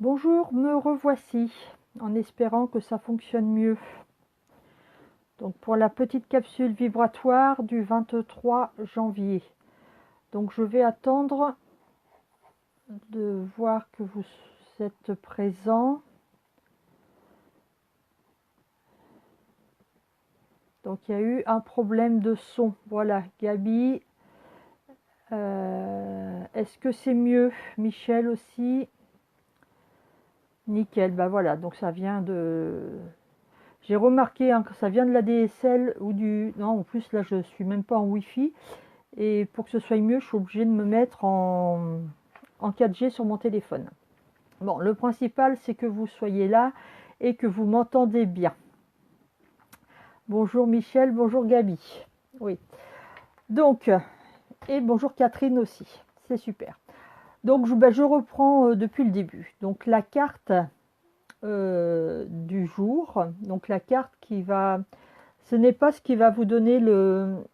Bonjour, me revoici, en espérant que ça fonctionne mieux. Donc pour la petite capsule vibratoire du 23 janvier. Donc je vais attendre de voir que vous êtes présents. Donc il y a eu un problème de son. Voilà, Gabi. Est-ce que c'est mieux? Michel aussi. Nickel, bah voilà, donc ça vient de... J'ai remarqué que ça vient de la DSL ou du... Non, en plus là je suis même pas en Wi-Fi. Et pour que ce soit mieux, je suis obligée de me mettre en 4G sur mon téléphone. Bon, le principal, c'est que vous soyez là et que vous m'entendez bien. Bonjour Michel, bonjour Gabi. Oui. Donc, et bonjour Catherine aussi. C'est super. Donc, je reprends depuis le début. Donc, la carte du jour. Donc, la carte qui va... Ce n'est pas ce qui va vous donner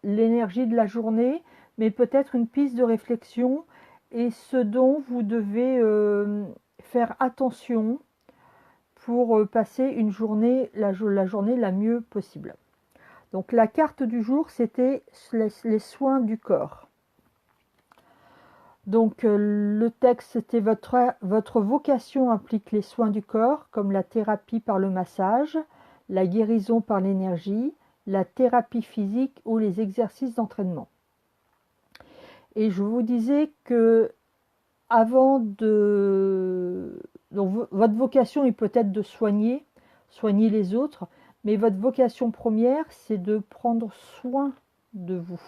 l'énergie de la journée, mais peut-être une piste de réflexion et ce dont vous devez faire attention pour passer une journée, la journée la mieux possible. Donc la carte du jour, c'était les soins du corps. Donc le texte, c'était votre vocation implique les soins du corps, comme la thérapie par le massage, la guérison par l'énergie, la thérapie physique ou les exercices d'entraînement. Et je vous disais que avant de... Donc, votre vocation est peut-être de soigner les autres, mais votre vocation première, c'est de prendre soin de vous.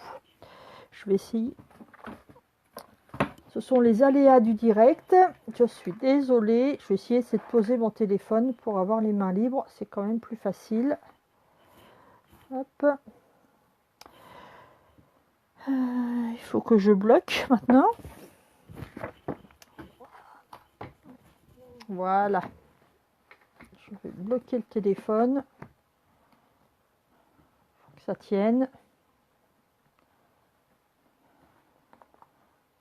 Je vais essayer. Ce sont les aléas du direct. Je suis désolée. Je vais essayer de poser mon téléphone pour avoir les mains libres. C'est quand même plus facile. Hop. Il faut que je bloque maintenant. Voilà. Je vais bloquer le téléphone. Il faut que ça tienne.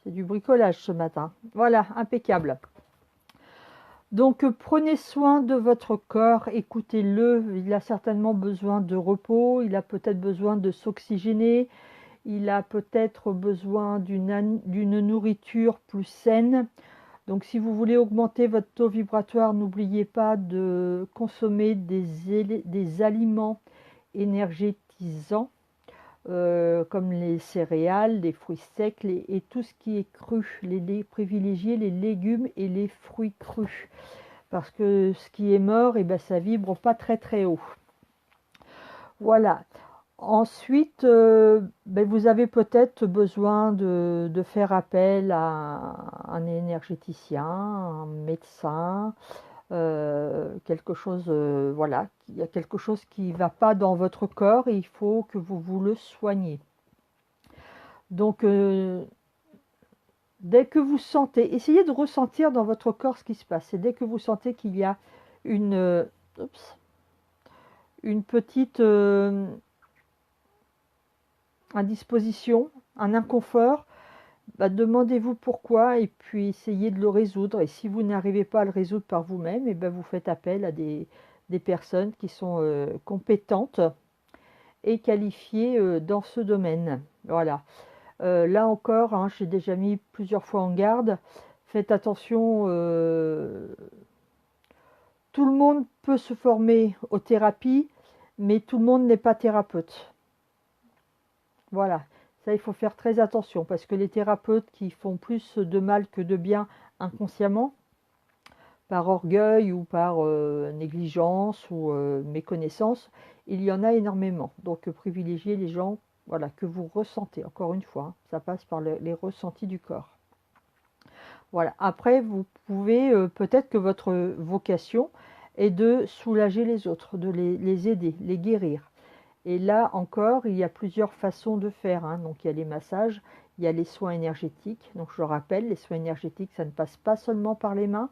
C'est du bricolage ce matin. Voilà, impeccable. Donc prenez soin de votre corps, écoutez-le. Il a certainement besoin de repos, il a peut-être besoin de s'oxygéner, il a peut-être besoin d'une nourriture plus saine. Donc si vous voulez augmenter votre taux vibratoire, n'oubliez pas de consommer des aliments énergétisants. Comme les céréales, les fruits secs et tout ce qui est cru. Privilégier les légumes et les fruits crus. Parce que ce qui est mort, et ben, ça vibre pas très très haut. Voilà. Ensuite, ben, vous avez peut-être besoin de faire appel à un énergéticien, un médecin, quelque chose, voilà, il y a quelque chose qui ne va pas dans votre corps et il faut que vous le soigniez. Donc, dès que vous sentez, essayez de ressentir dans votre corps ce qui se passe. Et dès que vous sentez qu'il y a une petite indisposition, un inconfort, bah, demandez-vous pourquoi et puis essayez de le résoudre. Et si vous n'arrivez pas à le résoudre par vous-même, et ben vous faites appel à des personnes qui sont compétentes et qualifiées dans ce domaine. Voilà. Là encore, hein, j'ai déjà mis plusieurs fois en garde. Faites attention, tout le monde peut se former aux thérapies, mais tout le monde n'est pas thérapeute. Voilà, ça il faut faire très attention parce que les thérapeutes qui font plus de mal que de bien inconsciemment, par orgueil ou par négligence ou méconnaissance, il y en a énormément. Donc privilégiez les gens, voilà, que vous ressentez. Encore une fois, hein, ça passe par les ressentis du corps. Voilà. Après, vous pouvez peut-être que votre vocation est de soulager les autres, de les aider, les guérir. Et là encore, il y a plusieurs façons de faire, hein. Donc il y a les massages, il y a les soins énergétiques. Donc je rappelle, les soins énergétiques, ça ne passe pas seulement par les mains.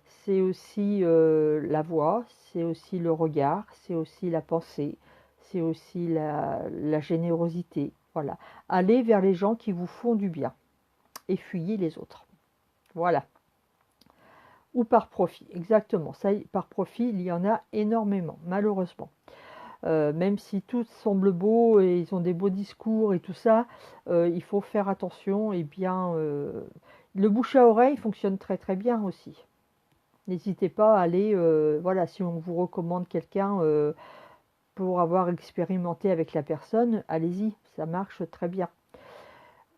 C'est aussi la voix, c'est aussi le regard, c'est aussi la pensée, c'est aussi la générosité. Voilà. Allez vers les gens qui vous font du bien et fuyez les autres. Voilà. ou par profit. Exactement, ça, par profit, il y en a énormément, malheureusement. Même si tout semble beau et ils ont des beaux discours et tout ça, il faut faire attention. Et bien, le bouche à oreille fonctionne très très bien aussi. N'hésitez pas à aller, voilà, si on vous recommande quelqu'un pour avoir expérimenté avec la personne, allez-y, ça marche très bien.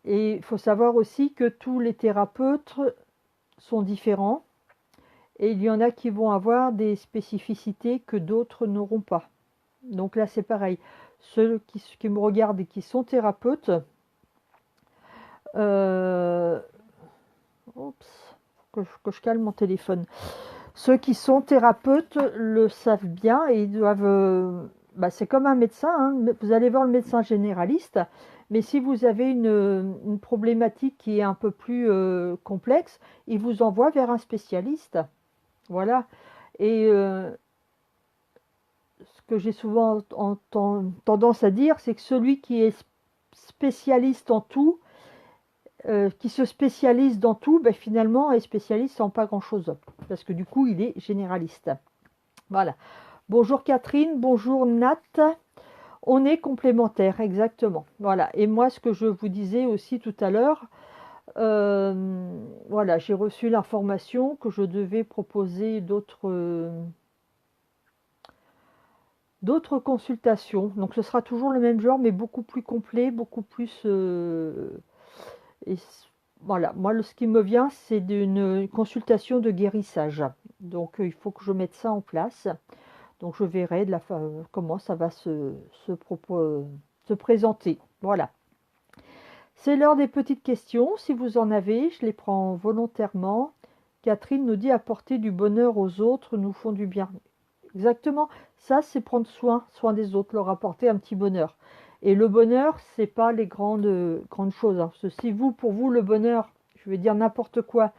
Et il faut savoir aussi que tous les thérapeutes sont différents et il y en a qui vont avoir des spécificités que d'autres n'auront pas. Donc là, c'est pareil. Ceux qui me regardent et qui sont thérapeutes, oups, que je calme mon téléphone. Ceux qui sont thérapeutes le savent bien et ils doivent. C'est comme un médecin, hein. Vous allez voir le médecin généraliste, mais si vous avez une problématique qui est un peu plus complexe, il vous envoie vers un spécialiste. Voilà. Et ce que j'ai souvent tendance à dire, c'est que celui qui est spécialiste en tout, qui se spécialise dans tout, ben finalement est spécialiste en pas grand-chose, parce que du coup, il est généraliste. Voilà. Bonjour Catherine, bonjour Nat. On est complémentaires, exactement. Voilà. Et moi, ce que je vous disais aussi tout à l'heure, voilà, j'ai reçu l'information que je devais proposer d'autres consultations. Donc ce sera toujours le même genre, mais beaucoup plus complet, beaucoup plus... et voilà, moi ce qui me vient, c'est d'une consultation de guérissage. Donc il faut que je mette ça en place. Donc je verrai comment ça va se présenter. Voilà. C'est l'heure des petites questions. Si vous en avez, je les prends volontairement. Catherine nous dit apporter du bonheur aux autres nous font du bien. Exactement, ça c'est prendre soin des autres, leur apporter un petit bonheur. Et le bonheur, c'est pas les grandes choses, hein. Parce que si pour vous, le bonheur, je vais dire n'importe quoi,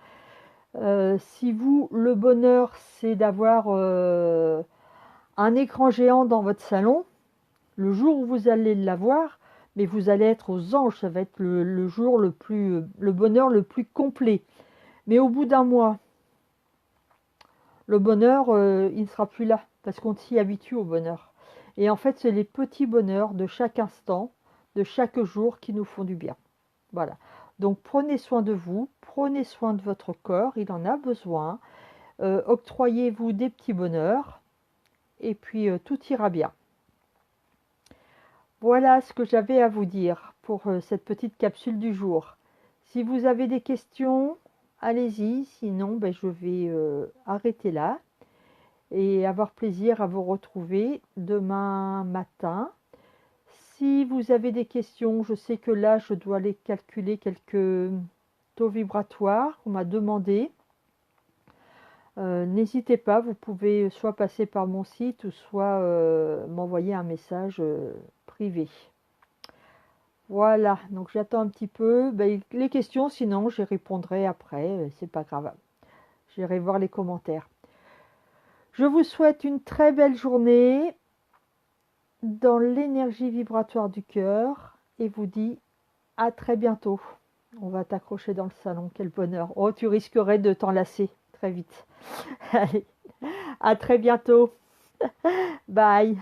si vous, le bonheur, c'est d'avoir un écran géant dans votre salon, le jour où vous allez l'avoir, mais vous allez être aux anges, ça va être le jour le bonheur le plus complet. Mais au bout d'un mois, le bonheur, il ne sera plus là, parce qu'on s'y habitue au bonheur. Et en fait, c'est les petits bonheurs de chaque instant, de chaque jour qui nous font du bien. Voilà. Donc prenez soin de vous, prenez soin de votre corps, il en a besoin. Octroyez-vous des petits bonheurs, et puis tout ira bien. Voilà ce que j'avais à vous dire pour cette petite capsule du jour. Si vous avez des questions, allez-y, sinon ben, je vais arrêter là et avoir plaisir à vous retrouver demain matin. Si vous avez des questions, je sais que là, je dois aller calculer quelques taux vibratoires qu'on m'a demandé. N'hésitez pas, vous pouvez soit passer par mon site ou soit m'envoyer un message privé. Voilà, donc j'attends un petit peu. Ben, les questions, sinon, j'y répondrai après, c'est pas grave. J'irai voir les commentaires. Je vous souhaite une très belle journée dans l'énergie vibratoire du cœur et vous dis à très bientôt. On va t'accrocher dans le salon, quel bonheur. Oh, tu risquerais de t'enlacer très vite. Allez, à très bientôt. Bye.